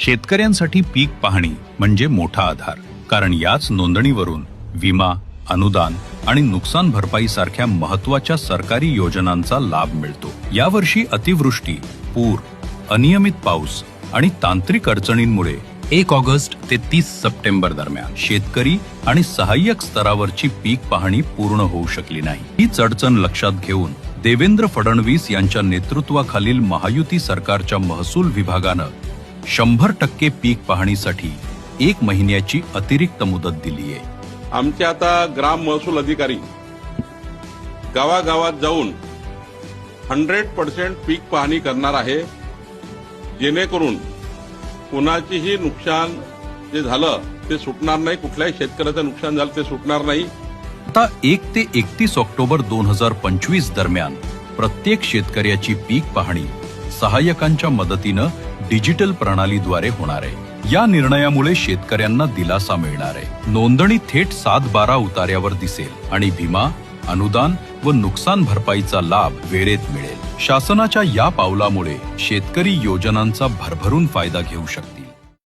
शेतकऱ्यांसाठी पीक पाहणी म्हणजे मोठा आधार, कारण याच नोंदणीवरून विमा, अनुदान आणि नुकसान भरपाई सारख्या महत्त्वाच्या सरकारी योजनांचा लाभ मिळतो। यावर्षी अतिवृष्टी, पूर, अनियमित पाऊस आणि तांत्रिक अडचणींमुळे 1 ऑगस्ट ते 30 सप्टेंबर दरम्यान शेतकरी आणि सहाय्यक स्तरावरची पीक पाहणी पूर्ण होऊ शकली नाही। हीच अडचण लक्षात घेऊन देवेंद्र फडणवीस यांच्या नेतृत्वाखालील महायुती सरकारच्या महसूल विभागानं 100% पीक पाहणीसाठी 1 महिन्याची अतिरिक्त मुदत दिली आहे। आमचे आता ग्राम महसूल अधिकारी गावागावात जाऊन 100% पीक पाहणी करणार आहे, जेणेकरून कुणाचीही नुकसान जे झालं ते सुटणार नाही, कुठल्याही शेतकऱ्याचं नुकसान झालं ते सुटणार नाही। आता 1 ते 31 ऑक्टोबर 2025 दरम्यान प्रत्येक शेतकऱ्याची पीक पाहणी सहाय्यकांच्या मदतीनं डिजिटल प्रणालीद्वारे होणार आहे। या निर्णयामुळे शेतकऱ्यांना दिलासा मिळणार आहे। नोंदणी थेट 7/12 उतार्यावर दिसेल आणि विमा, अनुदान व नुकसान भरपाईचा लाभ वेळेत मिळेल। शासनाच्या या पावलामुळे शेतकरी योजनांचा भरभरून फायदा घेऊ शकतील।